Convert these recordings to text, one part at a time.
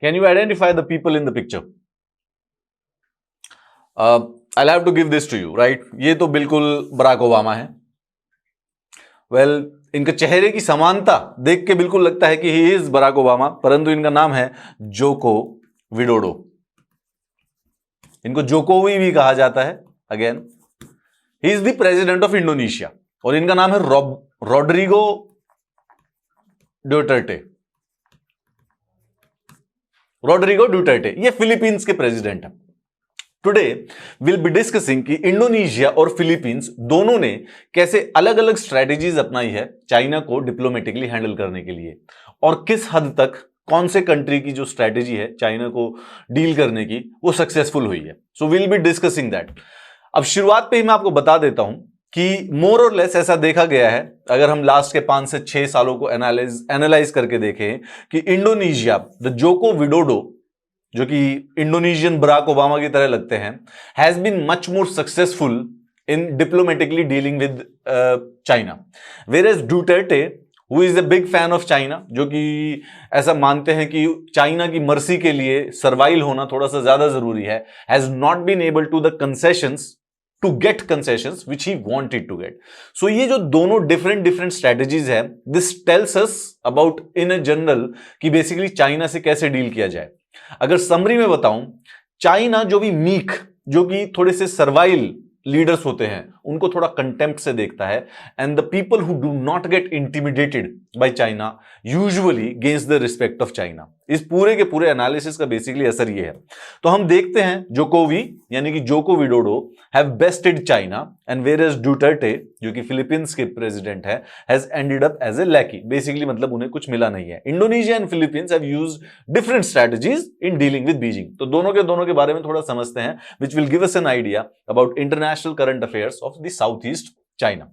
Can you identify the people in the picture? I'll have to give this to you, right? ये तो बिल्कुल Barack Obama है। Well, इनके चेहरे की समानता देख के बिल्कुल लगता है कि ही इज बराक ओबामा, परंतु इनका नाम है जोको विडोडो। इनको जोकोवी भी कहा जाता है। Again, he is the president of Indonesia और इनका नाम है रोड्रिगो ड्यूटर्टे। रोड्रिगो ड्यूटर्टे ये फिलीपींस के प्रेसिडेंट हैं। टुडे विल बी डिस्कसिंग कि इंडोनेशिया और फिलीपींस दोनों ने कैसे अलग अलग स्ट्रेटेजीज अपनाई है चाइना को डिप्लोमेटिकली हैंडल करने के लिए, और किस हद तक कौन से कंट्री की जो स्ट्रेटेजी है चाइना को डील करने की वो सक्सेसफुल हुई है। So will be discussing that. अब शुरुआत पे ही मैं आपको बता देता हूं कि मोर और लेस ऐसा देखा गया है, अगर हम लास्ट के 5 से 6 सालों को एनालाइज करके देखें, कि इंडोनेशिया, द जोको विडोडो, जो कि इंडोनेशियन बराक ओबामा की तरह लगते हैं, has been much more successful in diplomatically dealing with China, whereas Duterte who is a big fan of China, जो कि ऐसा मानते हैं कि चाइना की मर्सी के लिए सर्वाइव होना थोड़ा सा ज्यादा जरूरी है, has not been able to the concessions to get concessions which he wanted to get. So ये जो दोनों डिफरेंट स्ट्रेटेजीज है, this tells us about in a general कि बेसिकली चाइना से कैसे डील किया जाए। अगर समरी में बताऊं, चाइना जो भी मीक, जो कि थोड़े से सर्वाइल लीडर्स होते हैं, उनको थोड़ा कंटेम्प्ट से देखता है, and the people who do not gate intimidated by China usually gains the respect of China. इस पूरे के पूरे एनालिसिस का बेसिकली असर ये है। तो हम देखते हैं जोकोवी यानी कि Joko Widodo have bested China, and whereas Duterte, जो कि फिलीपींस के प्रेसिडेंट है, has ended up as a lackey. Basically मतलब उन्हें कुछ मिला नहीं है। Indonesia and Philippines have used different strategies in dealing with Beijing. तो दोनों के बारे में थोड़ा समझते हैं, which will give us an idea about international current affairs of the South East China.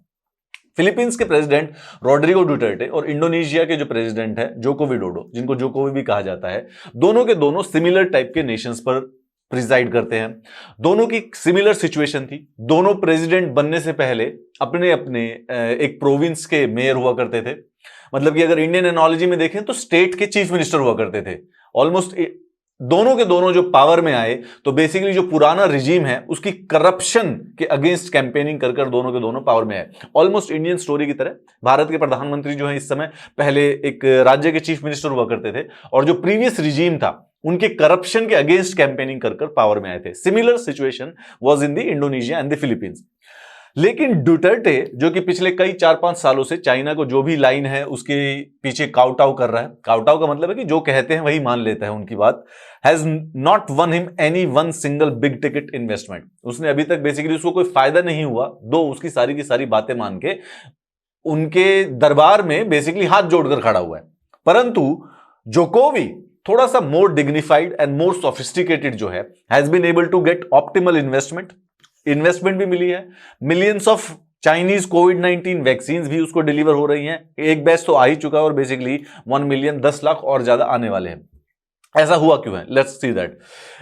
Philippines के प्रेसिडेंट रोड्रिगो डुटर्टे और इंडोनेशिया के जो प्रेसिडेंट है जोको विडोडो, जिनको जोकोवी भी कहा जाता है, दोनों के दोनों सिमिलर टाइप के नेशंस पर प्रिजाइड करते हैं। दोनों की सिमिलर सिचुएशन थी। दोनों प्रेसिडेंट बनने से पहले अपने अपने एक प्रोविंस के मेयर हुआ करते थे। मतलब कि अगर इंडियन एनोलॉजी में देखें तो स्टेट के चीफ मिनिस्टर हुआ करते थे। ऑलमोस्ट दोनों के दोनों जो पावर में आए तो बेसिकली जो पुराना रिजीम है उसकी करप्शन के अगेंस्ट कैंपेनिंग कर दोनों के दोनों पावर में आए। ऑलमोस्ट इंडियन स्टोरी की तरह भारत के प्रधानमंत्री जो है इस समय पहले एक राज्य के चीफ मिनिस्टर हुआ करते थे, और जो प्रीवियस रिजीम था उनके करप्शन के अगेंस्ट कैंपेनिंग कर पावर में आए थे। Similar situation was in the Indonesia and the Philippines. लेकिन डुटर्टे, जो कि पिछले कई 4-5 सालों से चाइना को जो भी लाइन है उसके पीछे काउटाउ कर रहा है, काउटाउ का मतलब है कि जो कहते हैं वही मान लेता है उनकी बात, has not one him any one single big ticket investment. उसने अभी तक बेसिकली उसको कोई फायदा नहीं हुआ, दो उसकी सारी की सारी बातें मान के उनके दरबार में बेसिकली हाथ जोड़कर खड़ा हुआ है। परंतु जोकोवी थोड़ा सा more dignified and more sophisticated जो है, has been able to get optimal investment भी मिली है। मिलियंस ऑफ चाइनीज कोविड-19 वैक्सीन भी उसको डिलीवर हो रही हैं। एक बैच तो आ ही चुका है और बेसिकली 1 मिलियन 10 लाख और ज्यादा आने वाले हैं। ऐसा हुआ क्यों है? Let's see that.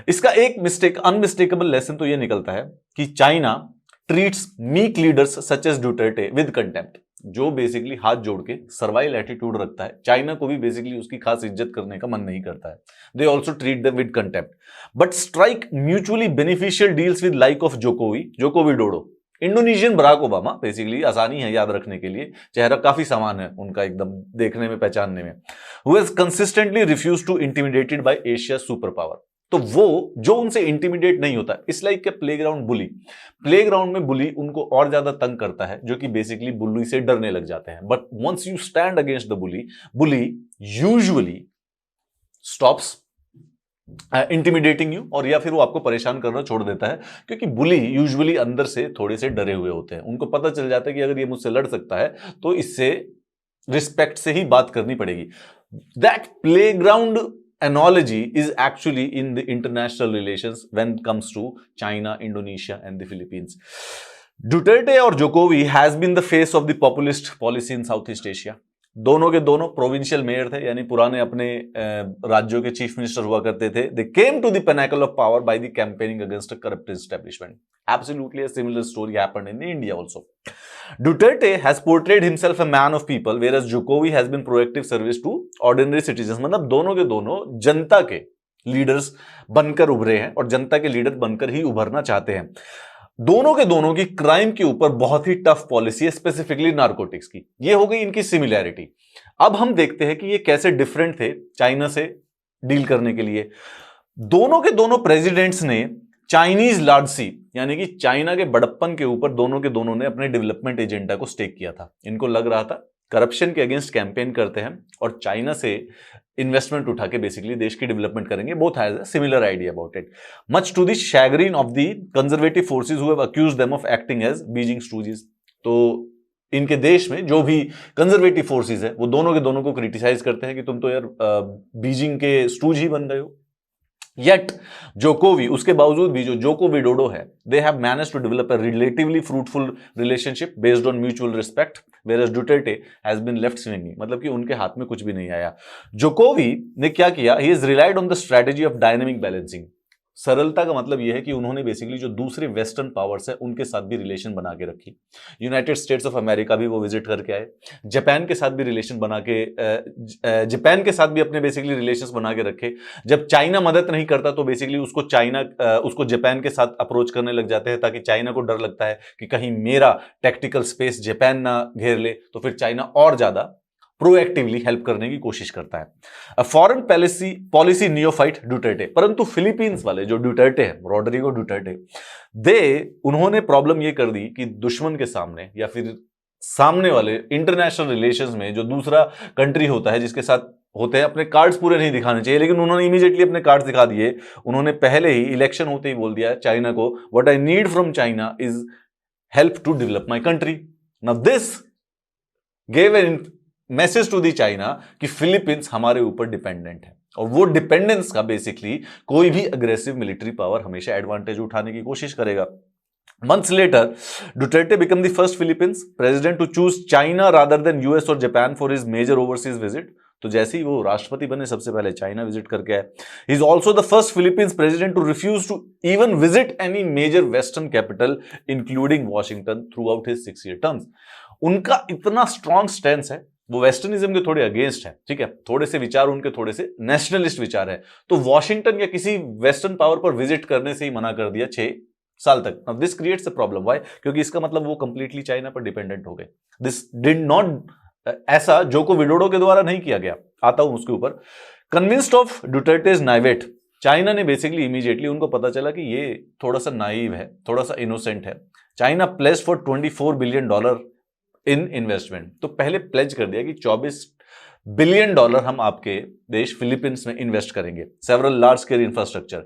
इसका एक अनमिस्टेकेबल लेसन तो यह निकलता है कि China treats meek leaders such as Duterte with contempt. जो बेसिकली हाथ जोड़ के सर्वाइल एटीट्यूड रखता है, चाइना को भी बेसिकली उसकी खास इज्जत करने का मन नहीं करता है। They also treat them with contempt, but strike mutually beneficial deals with like of Joko Widodo. Indonesian Barack Obama basically आसानी है याद रखने के लिए, चेहरा काफी समान है उनका एकदम देखने में, पहचानने में। Who has consistently refuse to intimidated by Asia super power. तो वो जो उनसे इंटिमिडेट नहीं होता, इस लाइक के प्लेग्राउंड बुली। प्लेग्राउंड में बुली उनको और ज्यादा तंग करता है, जो कि बेसिकली बुली से डरने लग जाते हैं। But once you stand against the bully usually stops intimidating you, और या फिर वो आपको परेशान करना छोड़ देता है, क्योंकि बुली यूजुअली अंदर से थोड़े से डरे हुए होते हैं। उनको पता चल जाता है कि अगर ये मुझसे लड़ सकता है तो इससे रिस्पेक्ट से ही बात करनी पड़ेगी। That playground analogy is actually in the international relations when it comes to China, Indonesia and the Philippines. Duterte और Jokowi has been the face of the populist policy in Southeast Asia. दोनों के दोनों provincial mayor थे, यानी पुराने अपने राज्यों के चीफ मिनिस्टर हुआ करते थे। They came to the pinnacle of power by the campaigning against a corrupt establishment. Absolutely a similar story happened in India also. Duterte has portrayed himself a man of people, whereas Jokowi has been proactive service to ordinary citizens. मतलब दोनों के दोनों जनता के leaders बनकर उभरे हैं और जनता के लीडर बनकर ही उभरना चाहते हैं। दोनों के दोनों की क्राइम के ऊपर बहुत ही टफ पॉलिसी है, स्पेसिफिकली नारकोटिक्स की। ये हो गई इनकी सिमिलैरिटी। अब हम देखते हैं कि ये कैसे डिफरेंट थे चाइना से डील करने के लिए। दोनों के दोनों प्रेसिडेंट्स ने चाइनीज लार्डसी यानी कि चाइना के बड़प्पन के ऊपर दोनों के दोनों ने अपने डेवलपमेंट एजेंडा को स्टेक किया था। इनको लग रहा था करप्शन के अगेंस्ट कैंपेन करते हैं और चाइना से इन्वेस्टमेंट उठा के बेसिकली देश की डेवलपमेंट करेंगे। Both has a similar idea about it, much to the chagrin of the conservative forces who have accused them of acting as Beijing stooges. तो इनके देश में जो भी कंजर्वेटिव फोर्सेस है वो दोनों के दोनों को क्रिटिसाइज करते हैं कि तुम तो यार बीजिंग के स्टूज ही बन गए हो। Yet, जोकोवी, उसके बावजूद भी जो जोको विडोडो है, they have managed to develop a relatively fruitful relationship based on mutual respect, whereas Duterte has been left swinging, मतलब कि उनके हाथ में कुछ भी नहीं आया। जोकोवी ने क्या किया? He has relied on the strategy of dynamic balancing। सरलता का मतलब यह है कि उन्होंने बेसिकली जो दूसरे वेस्टर्न पावर्स है उनके साथ भी रिलेशन बना के रखी। यूनाइटेड स्टेट्स ऑफ अमेरिका भी वो विजिट करके आए, जापान के साथ भी रिलेशन बना के जापान के साथ भी अपने बेसिकली रिलेशंस बना के रखे। जब चाइना मदद नहीं करता तो बेसिकली उसको जापान के साथ अप्रोच करने लग जाते हैं, ताकि चाइना को डर लगता है कि कहीं मेरा टैक्टिकल स्पेस जापान ना घेर ले, तो फिर चाइना और ज्यादा प्रोएक्टिवली हेल्प करने की कोशिश करता है। फॉरेन पॉलिसी नियोफाइट डुटर्टे, परंतु फिलीपींस वाले जो डुटर्टे हैं, रोड्रिगो डुटर्टे, उन्होंने प्रॉब्लम ये कर दी कि दुश्मन के सामने या फिर सामने वाले इंटरनेशनल रिलेशंस में जो दूसरा कंट्री होता है जिसके साथ होते हैं, अपने कार्ड्स पूरे नहीं दिखाने चाहिए, लेकिन उन्होंने इमीडिएटली अपने कार्ड्स दिखा दिए। उन्होंने पहले ही इलेक्शन होते ही बोल दिया चाइना को, what I need from China is help to develop my country. Now this gave an message to the China कि फिलीपींस हमारे ऊपर डिपेंडेंट है, और वो डिपेंडेंस का बेसिकली कोई भी अग्रेसिव मिलिट्री पावर हमेशा एडवांटेज उठाने की कोशिश करेगा। Months later, Duterte became the first Philippines president to choose China rather than US or Japan for his major overseas visit. तो जैसे ही वो राष्ट्रपति बने सबसे पहले चाइना विजिट करके आए। He is also the first Philippines president to refuse to even visit any major Western capital, including Washington, throughout his 6-year terms. उनका इतना स्ट्रॉन्ग स्टैंड है, वो वेस्टर्निज्म के थोड़े अगेंस्ट है, ठीक है, थोड़े से विचार उनके थोड़े से नेशनलिस्ट विचार है, तो वॉशिंगटन या किसी वेस्टर्न पावर पर विजिट करने से ही मना कर दिया 6 साल तक। Now this creates a problem. Why? क्योंकि इसका मतलब वो कंप्लीटली चाइना पर डिपेंडेंट हो गए। दिस डिड नॉट, ऐसा जोको विडोडो के द्वारा नहीं किया गया। आता हूं उसके ऊपर। कन्विंस्ड ऑफ डुटर्टेज नाइवेट, चाइना ने बेसिकली इमीडिएटली उनको पता चला कि ये थोड़ा सा नाइव है, थोड़ा सा इनोसेंट है। China pledge for $24 billion in investment. तो पहले प्लेज कर दिया कि $24 बिलियन हम आपके देश फिलीपींस में इन्वेस्ट करेंगे, several large scale infrastructure.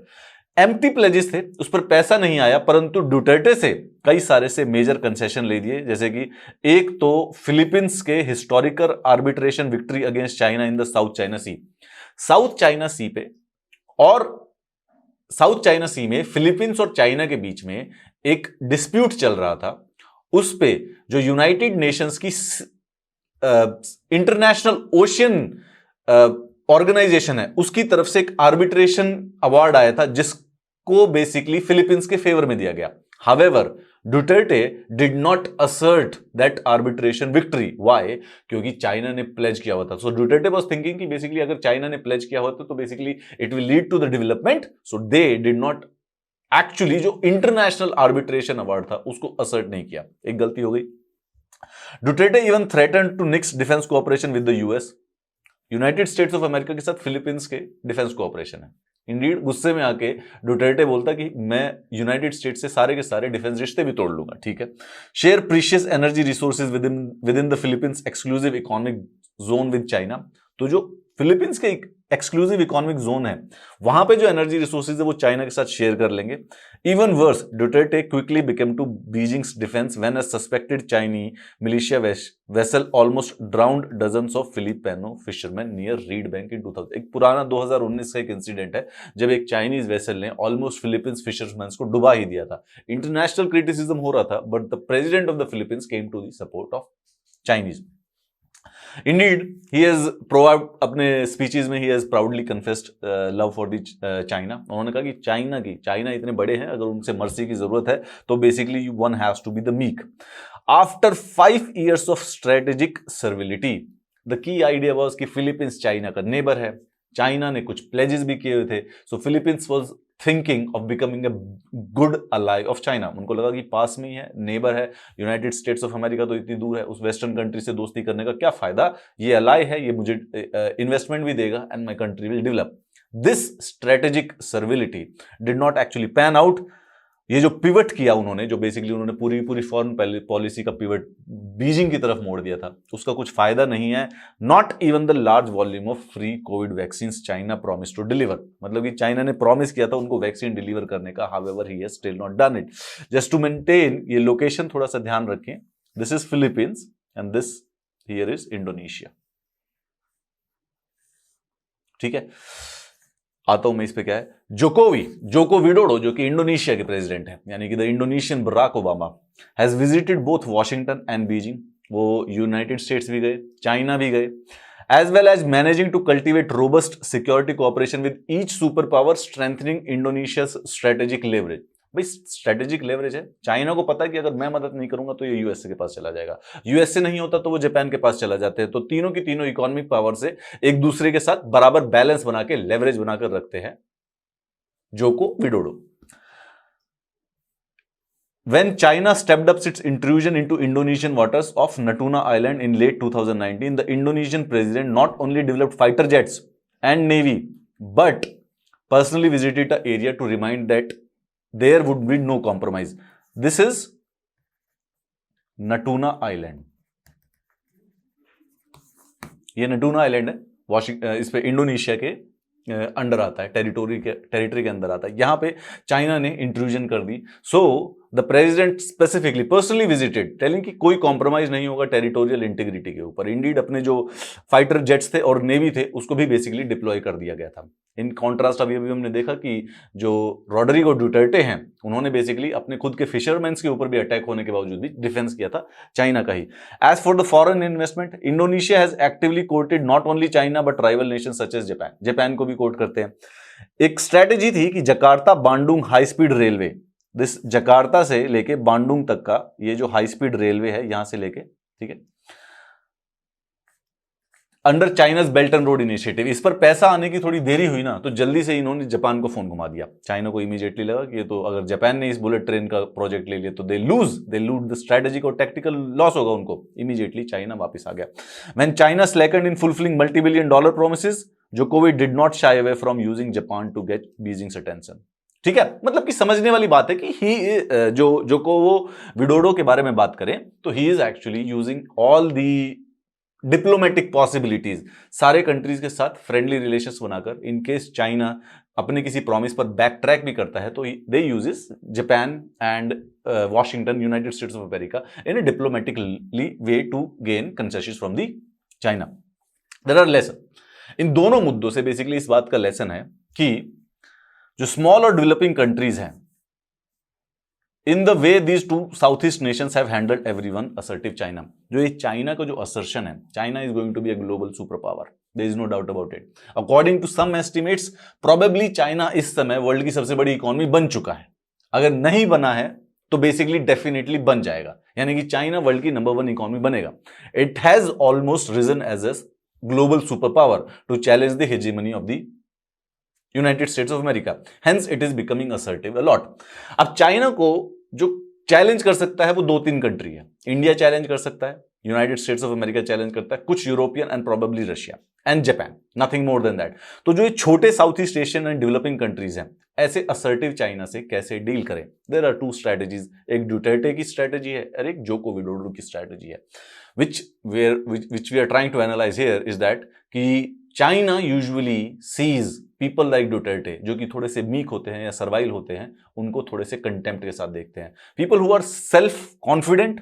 Empty pledges थे, उस पर पैसा नहीं आया, परंतु डुटर्टे से कई सारे से मेजर कंसेशन ले दिए, जैसे कि एक तो फिलीपींस के historical arbitration victory against China in the South China Sea. South China Sea पे और साउथ चाइना सी में फिलीपींस और चाइना के बीच में एक डिस्प्यूट चल रहा था। उस पे जो यूनाइटेड नेशंस की इंटरनेशनल ओशियन ऑर्गेनाइजेशन है, उसकी तरफ से एक आर्बिट्रेशन अवार्ड आया था, जिसको बेसिकली फिलीपींस के फेवर में दिया गया। However Duterte did not assert that arbitration victory. Why? क्योंकि चाइना ने प्लेज किया हुआ था। सो डुटर्टे वाज थिंकिंग कि बेसिकली अगर चाइना ने प्लेज किया हुआ तो basically it will lead to the development. So they did not actually जो इंटरनेशनल आर्बिट्रेशन अवार्ड था उसको असर्ट नहीं किया। एक गलती हो गई। Duterte even threatened to nix defence cooperation with the US. United States of America के साथ फिलीपींस के डिफेंस कोऑपरेशन है। इंडीड गुस्से में आके डुटर्टे बोलता कि मैं यूनाइटेड स्टेट्स से सारे के सारे डिफेंस रिश्ते भी तोड़ लूंगा, ठीक है। Share precious energy resources with in the Philippines exclusive economic zone with China. तो जो फिलीपींस के एक्सक्लूसिव इकोनॉमिक जोन है, वहां पे जो एनर्जी रिसोर्सेज है वो चाइना के साथ शेयर कर लेंगे। Even worse, Duterte quickly became to Beijing's defence when a suspected Chinese militia vessel almost drowned dozens of Filipino fisherman near Reed Bank in 2000। एक पुराना 2019 का एक इंसिडेंट है जब एक चाइनीज वेसल ने ऑलमोस्ट फिलीपींस फिशरमैन को डुबा ही दिया था। इंटरनेशनल क्रिटिसिज्म हो रहा था, but the president of the Philippines came to the support of Chinese. Indeed, he has अपने स्पीचेस में he has proudly confessed love for the China। उन्होंने कहा कि चाइना इतने बड़े हैं, अगर उनसे मर्सी की जरूरत है तो basically one has to be the meek। After 5 years of strategic servility, the key idea was कि फिलीपींस चाइना का नेबर है, चाइना ने कुछ प्लेजेस भी किए हुए थे. So Philippines was thinking of becoming a good ally of China. उनको लगा कि पास में ही है, नेबर है, यूनाइटेड स्टेट्स ऑफ अमेरिका तो इतनी दूर है, उस वेस्टर्न कंट्री से दोस्ती करने का क्या फायदा, ये अलाई है, ये मुझे इन्वेस्टमेंट भी देगा and my country will develop. This strategic servility did not actually pan out. ये जो पिवट किया उन्होंने, जो बेसिकली उन्होंने पूरी फॉरेन पॉलिसी का पिवट बीजिंग की तरफ मोड़ दिया था, उसका कुछ फायदा नहीं है. Not even the large volume of free COVID vaccine China promise to deliver. मतलब कि चाइना ने प्रॉमिस किया था उनको वैक्सीन डिलीवर करने का, however he has still not done it. Just to maintain, ये लोकेशन थोड़ा सा ध्यान रखें, this is Philippines and this here is Indonesia. ठीक है, आता हूं मैं इस पे. क्या है, जोको विडोडो, जो कि इंडोनेशिया के प्रेसिडेंट हैं, यानी कि the Indonesian Barack Obama, has visited both Washington and Beijing. वो यूनाइटेड स्टेट्स भी गए, चाइना भी गए, as well as managing to cultivate robust security cooperation with each super power, strengthening Indonesia's strategic leverage. भाई strategic leverage है, China को पता है कि अगर मैं मदद नहीं करूंगा तो ये यूएसए के पास चला जाएगा, यूएसए नहीं होता तो वो जापान के पास चला जाते हैं. तो तीनों की तीनों इकोनॉमिक पावर से एक दूसरे के साथ बराबर बैलेंस बना के, लेवरेज बनाकर रखते हैं Joko Widodo. When China stepped up its intrusion into Indonesian waters of Natuna Island in late 2019, the Indonesian president not only developed fighter jets and navy, but personally visited the area to remind that there would be no compromise. This is Natuna Island. ये नटूना island है, इस पे Indonesia के under आता है, territory के अंदर आता है. यहां पे चाइना ने इंट्रूजन कर दी. So the president specifically personally visited, telling कि कोई कॉम्प्रोमाइज नहीं होगा टेरिटोरियल इंटीग्रिटी के ऊपर. इंडीड अपने जो फाइटर जेट्स थे और नेवी थे उसको भी बेसिकली डिप्लॉय कर दिया गया था. इन कॉन्ट्रास्ट अभी हमने देखा कि जो रॉड्रिगो डुटर्टे हैं, उन्होंने बेसिकली अपने खुद के फिशरमैन के ऊपर भी अटैक होने के बावजूद भी डिफेंस किया था चाइना का ही. As for the foreign investment, Indonesia has actively courted not only China but rival nation such as Japan. Japan को भी कोर्ट करते हैं. एक स्ट्रेटेजी थी कि Jakarta Bandung high speed railway, this Jakarta से लेके बांडुंग तक का ये जो हाई स्पीड रेलवे है यहां से लेके, ठीक है, under China's belt and road initiative. इस पर पैसा आने की थोड़ी देरी हुई ना, तो जल्दी से इन्होंने जापान को फोन घुमा दिया. चाइना को इमीडिएटली लगा कि ये तो अगर जापान ने इस बुलेट ट्रेन का प्रोजेक्ट ले लिया तो दे लूज द स्ट्रेटेजिक और टेक्टिकल लॉस होगा उनको. इमीडिएटली चाइना वापस आ गया. When China slackened in fulfilling multi billion dollar promises, जोकोविच did not shy away from using Japan to get Beijing's attention. ठीक है, मतलब कि समझने वाली बात है कि ही जो को वो विडोडो के बारे में बात करें तो he is actually using all the diplomatic possibilities, सारे कंट्रीज के साथ फ्रेंडली रिलेशंस बनाकर, इनकेस चाइना अपने किसी प्रॉमिस पर बैक ट्रैक भी करता है तो they uses Japan and Washington, United States of America in a diplomatically way to gain concessions from the China. There are lesson. इन दोनों मुद्दों से बेसिकली इस बात का लेसन है कि जो स्मॉल और डेवलपिंग कंट्रीज हैं, in the way these two south east nations have handled everyone assertive China. जो ये चाइना का जो असर्शन है, China is going to be a global super power, there is no doubt about it. According to some estimates, probably China इस समय world की सबसे बड़ी इकोनॉमी बन चुका है. अगर नहीं बना है तो बेसिकली डेफिनेटली बन जाएगा, यानी कि चाइना वर्ल्ड की नंबर 1 इकोनॉमी बनेगा. It has almost risen as a global super power to challenge the hegemony of the United States of America. Hence it is becoming assertive a lot. अब China को जो challenge कर सकता है वो 2-3 country है. India challenge कर सकता है, United States of America challenge करता है, कुछ European and probably Russia and Japan, nothing more than that. तो जो ये छोटे south east Asian and developing countries हैं, ऐसे असर्टिव चाइना से कैसे डील करें? There are 2 strategies. एक डुटर्टे की स्ट्रेटेजी है और एक जोको विडोडो की स्ट्रेटेजी है. which we are trying to analyze here is that कि China usually sees people like Duterte, जो कि थोड़े से मीक होते हैं या सर्वाइल होते हैं, उनको थोड़े से कंटेम्प्ट के साथ देखते हैं. People who are self confident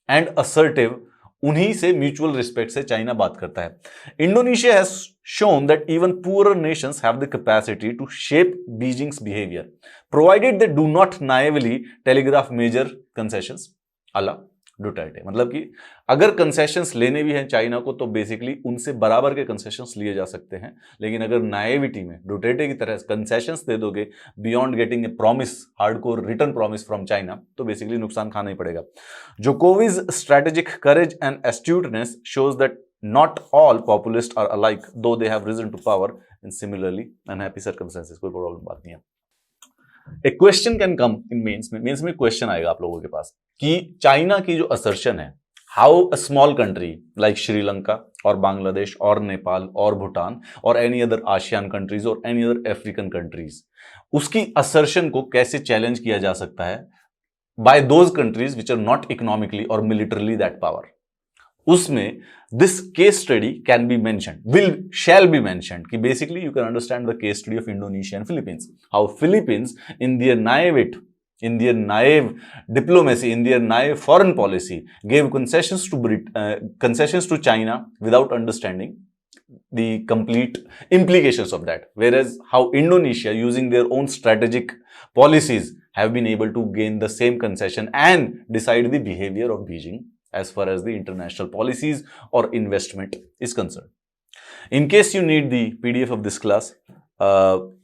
and assertive, उन्हीं से म्यूचुअल रिस्पेक्ट से चाइना बात करता है. Indonesia has shown that even poorer nations have the capacity to shape Beijing's behavior, provided they do not naively telegraph major concessions. अला Duterte, मतलब कि अगर कंसेशंस लेने भी हैं चाइना को तो बेसिकली उनसे बराबर के कंसेशंस लिए जा सकते हैं. लेकिन अगर नाइविटी में डुटर्टे की तरह कंसेशंस दे दोगे beyond getting a promise, hardcore return promise from China, तो बेसिकली नुकसान खाना ही पड़ेगा. जोकोविच strategic courage and astuteness shows that not all populists are alike, though they have risen to power in similarly unhappy circumstances. कोई problem बात नहीं है. A question can come in mains में क्वेश्चन आएगा आप लोगों के पास कि चाइना की जो असर्शन है, how a small country like Sri Lanka और बांग्लादेश और नेपाल और भूटान और एनी अदर आसियान कंट्रीज और एनी अदर अफ्रीकन कंट्रीज, उसकी असर्शन को कैसे चैलेंज किया जा सकता है by those countries which are not economically और मिलिटरली दैट पावर. उसमें this case study can be mentioned, shall be mentioned कि basically you can understand the case study of Indonesia and Philippines, how Philippines in their naive diplomacy, in their naive foreign policy gave concessions to China without understanding the complete implications of that, whereas how Indonesia using their own strategic policies have been able to gain the same concession and decide the behavior of Beijing as far as the international policies or investment is concerned. In case you need the PDF of this class,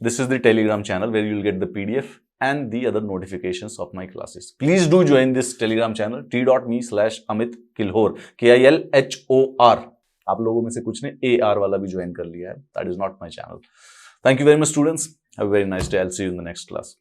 this is the Telegram channel where you will get the PDF and the other notifications of my classes. Please do join this Telegram channel, t.me/Amit Kilhor, KILHOR. आप लोगों में से कुछ ने AR वाला भी join कर लिया है. That is not my channel. Thank you very much, students. Have a very nice day. I'll see you in the next class.